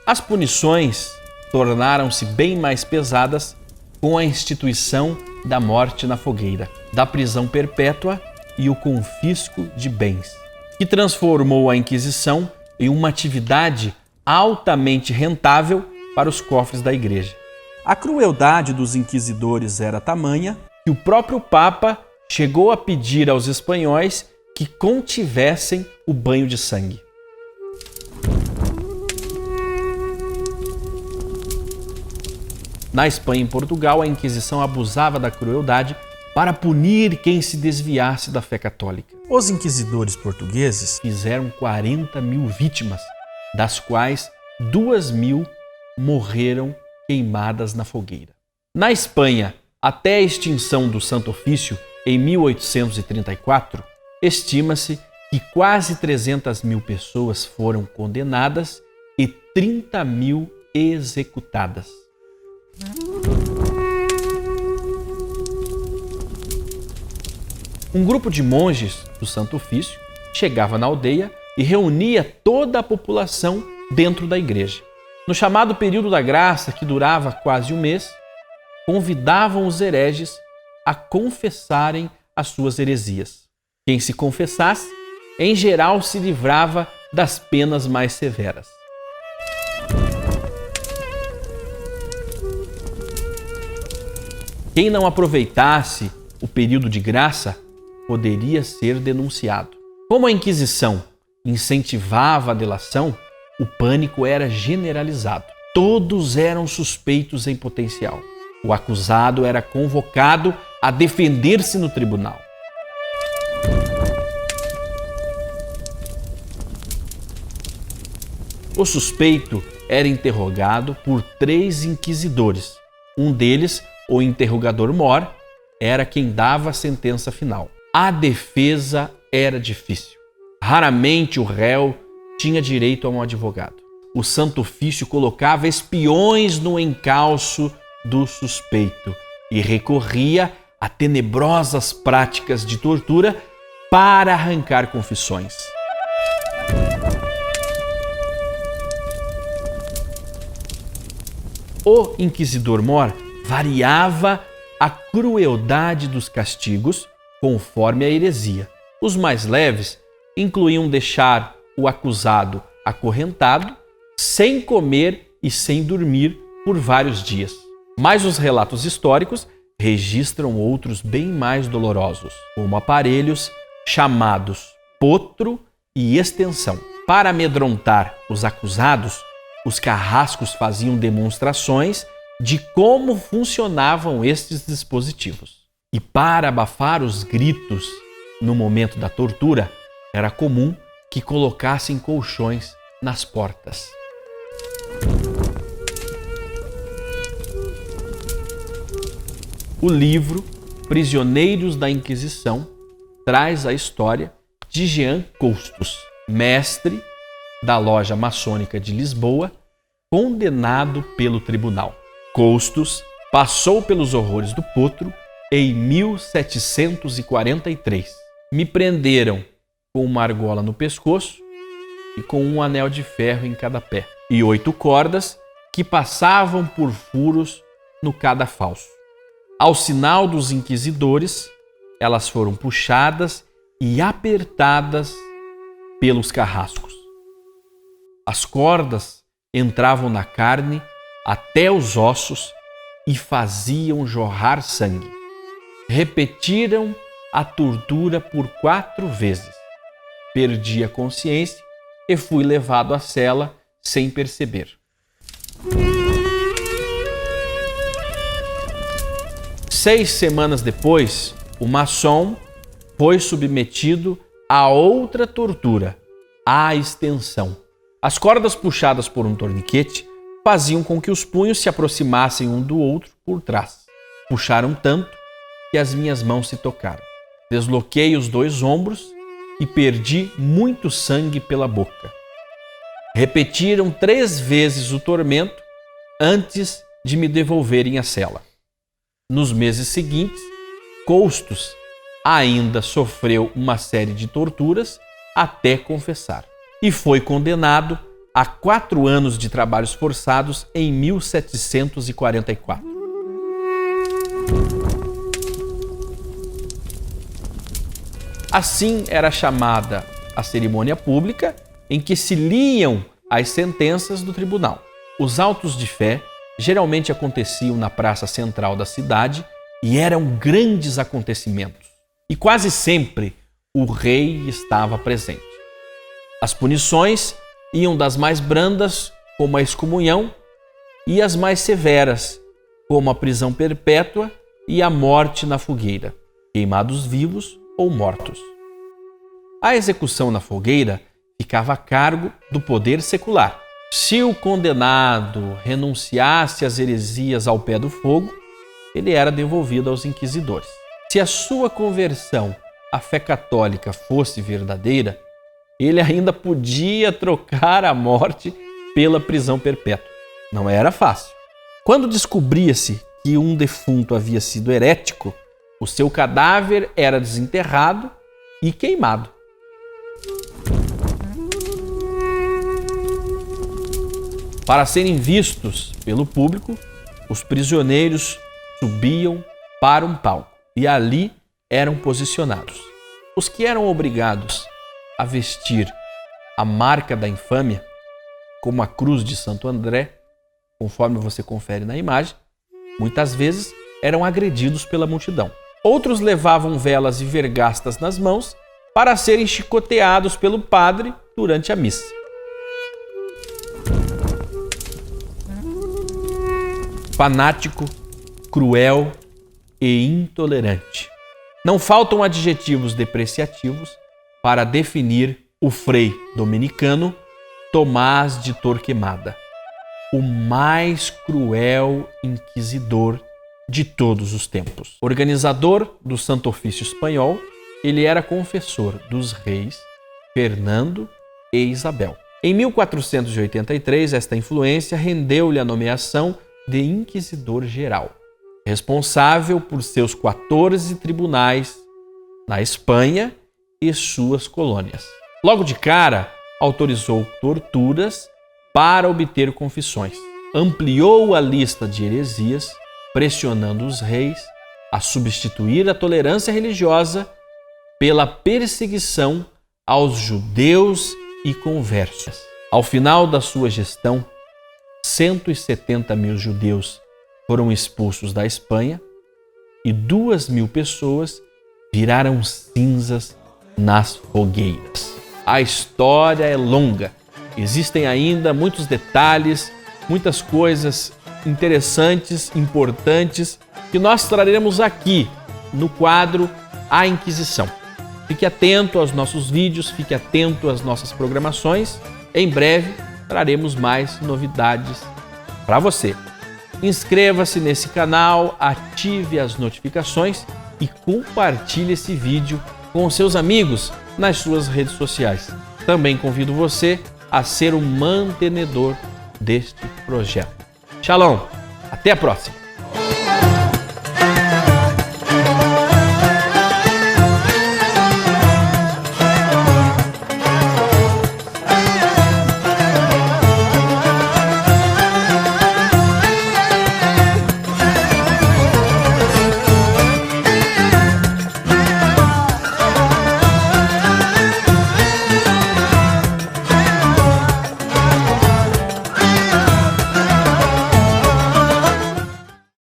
As punições tornaram-se bem mais pesadas com a instituição da morte na fogueira, da prisão perpétua e o confisco de bens, que transformou a Inquisição em uma atividade altamente rentável para os cofres da Igreja. A crueldade dos inquisidores era tamanha que o próprio Papa chegou a pedir aos espanhóis que contivessem o banho de sangue. Na Espanha e em Portugal, a Inquisição abusava da crueldade para punir quem se desviasse da fé católica. Os inquisidores portugueses fizeram 40.000 vítimas, das quais 2.000 morreram queimadas na fogueira. Na Espanha, até a extinção do Santo Ofício, em 1834, estima-se que quase 300.000 pessoas foram condenadas e 30.000 executadas. Um grupo de monges do Santo Ofício chegava na aldeia e reunia toda a população dentro da igreja. No chamado período da graça, que durava quase um mês, convidavam os hereges a confessarem as suas heresias. Quem se confessasse, em geral, se livrava das penas mais severas. Quem não aproveitasse o período de graça poderia ser denunciado. Como a Inquisição incentivava a delação, o pânico era generalizado. Todos eram suspeitos em potencial. O acusado era convocado a defender-se no tribunal. O suspeito era interrogado por 3 inquisidores. Um deles, o interrogador-mor, era quem dava a sentença final. A defesa era difícil. Raramente o réu tinha direito a um advogado. O Santo Ofício colocava espiões no encalço do suspeito e recorria a tenebrosas práticas de tortura para arrancar confissões. O inquisidor-mor variava a crueldade dos castigos conforme a heresia. Os mais leves incluíam deixar o acusado acorrentado, sem comer e sem dormir por vários dias. Mas os relatos históricos registram outros bem mais dolorosos, como aparelhos chamados potro e extensão. Para amedrontar os acusados, os carrascos faziam demonstrações de como funcionavam estes dispositivos. E para abafar os gritos no momento da tortura, era comum que colocassem colchões nas portas. O livro Prisioneiros da Inquisição traz a história de Jean Costos, mestre da loja maçônica de Lisboa, condenado pelo tribunal. Costos passou pelos horrores do potro em 1743. Me prenderam com uma argola no pescoço e com um anel de ferro em cada pé, e 8 cordas que passavam por furos no cadafalso. Ao sinal dos inquisidores, elas foram puxadas e apertadas pelos carrascos. As cordas entravam na carne até os ossos e faziam jorrar sangue. Repetiram a tortura por 4 vezes. Perdi a consciência e fui levado à cela sem perceber. Seis semanas depois, o maçom foi submetido a outra tortura, a extensão. As cordas puxadas por um torniquete faziam com que os punhos se aproximassem um do outro por trás. Puxaram tanto que as minhas mãos se tocaram. Desloquei os 2 ombros e perdi muito sangue pela boca. Repetiram 3 vezes o tormento antes de me devolverem à cela. Nos meses seguintes, Costos ainda sofreu uma série de torturas até confessar e foi condenado a 4 anos de trabalhos forçados em 1744. Assim era chamada a cerimônia pública em que se liam as sentenças do tribunal. Os autos de fé geralmente aconteciam na praça central da cidade e eram grandes acontecimentos. E quase sempre o rei estava presente. As punições iam das mais brandas, como a excomunhão, e as mais severas, como a prisão perpétua e a morte na fogueira, queimados vivos ou mortos. A execução na fogueira ficava a cargo do poder secular. Se o condenado renunciasse às heresias ao pé do fogo, ele era devolvido aos inquisidores. Se a sua conversão à fé católica fosse verdadeira, ele ainda podia trocar a morte pela prisão perpétua. Não era fácil. Quando descobria-se que um defunto havia sido herético, o seu cadáver era desenterrado e queimado. Para serem vistos pelo público, os prisioneiros subiam para um palco e ali eram posicionados. Os que eram obrigados a vestir a marca da infâmia, como a cruz de Santo André, conforme você confere na imagem, muitas vezes eram agredidos pela multidão. Outros levavam velas e vergastas nas mãos para serem chicoteados pelo padre durante a missa. Fanático, cruel e intolerante. Não faltam adjetivos depreciativos para definir o frei dominicano Tomás de Torquemada, o mais cruel inquisidor de todos os tempos. Organizador do Santo Ofício Espanhol, ele era confessor dos reis Fernando e Isabel. Em 1483, esta influência rendeu-lhe a nomeação de Inquisidor Geral, responsável por seus 14 tribunais na Espanha e suas colônias. Logo de cara, autorizou torturas para obter confissões. Ampliou a lista de heresias, pressionando os reis a substituir a tolerância religiosa pela perseguição aos judeus e conversos. Ao final da sua gestão, 170 mil judeus foram expulsos da Espanha e 2.000 pessoas viraram cinzas nas fogueiras. A história é longa. Existem ainda muitos detalhes, muitas coisas interessantes, importantes, que nós traremos aqui no quadro A Inquisição. Fique atento aos nossos vídeos, fique atento às nossas programações. Em breve traremos mais novidades para você. Inscreva-se nesse canal, ative as notificações e compartilhe esse vídeo com seus amigos nas suas redes sociais. Também convido você a ser um mantenedor deste projeto. Shalom, até a próxima!